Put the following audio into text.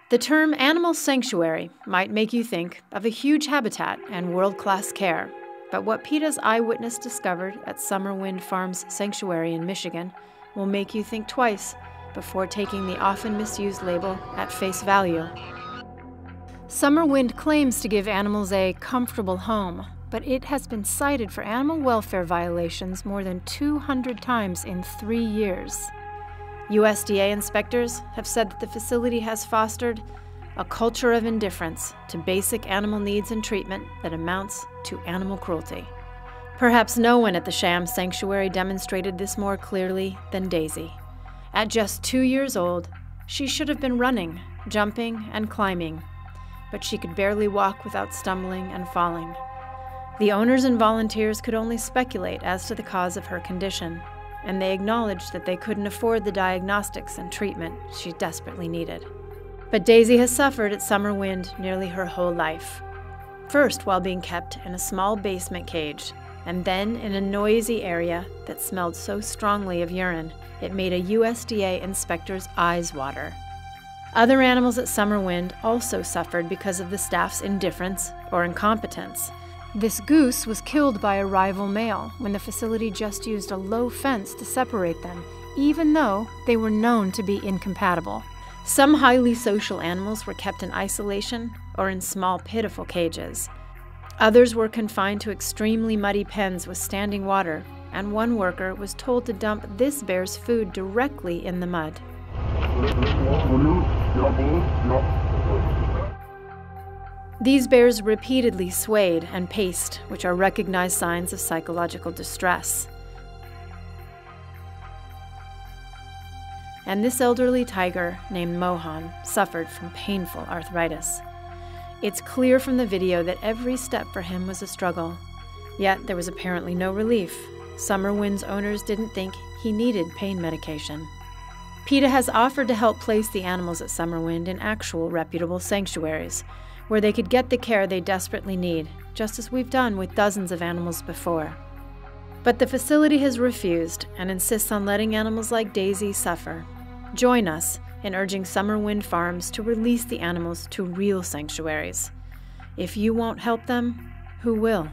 The term animal sanctuary might make you think of a huge habitat and world-class care, but what PETA's eyewitness discovered at Summerwind Farms Sanctuary in Michigan will make you think twice before taking the often misused label at face value. Summerwind claims to give animals a comfortable home, but it has been cited for animal welfare violations more than 200 times in 3 years. USDA inspectors have said that the facility has fostered a culture of indifference to basic animal needs and treatment that amounts to animal cruelty. Perhaps no one at the Sham sanctuary demonstrated this more clearly than Daisy. At just 2 years old, she should have been running, jumping, and climbing, but she could barely walk without stumbling and falling. The owners and volunteers could only speculate as to the cause of her condition, and they acknowledged that they couldn't afford the diagnostics and treatment she desperately needed. But Daisy has suffered at Summerwind nearly her whole life. First while being kept in a small basement cage, and then in a noisy area that smelled so strongly of urine it made a USDA inspector's eyes water. Other animals at Summerwind also suffered because of the staff's indifference or incompetence. This goose was killed by a rival male when the facility just used a low fence to separate them, even though they were known to be incompatible. Some highly social animals were kept in isolation or in small, pitiful cages. Others were confined to extremely muddy pens with standing water, and one worker was told to dump this bear's food directly in the mud. These bears repeatedly swayed and paced, which are recognized signs of psychological distress. And this elderly tiger, named Mohan, suffered from painful arthritis. It's clear from the video that every step for him was a struggle. Yet there was apparently no relief. Summerwind's owners didn't think he needed pain medication. PETA has offered to help place the animals at Summerwind in actual reputable sanctuaries, where they could get the care they desperately need, just as we've done with dozens of animals before. But the facility has refused and insists on letting animals like Daisy suffer. Join us in urging Summerwind Farms to release the animals to real sanctuaries. If you won't help them, who will?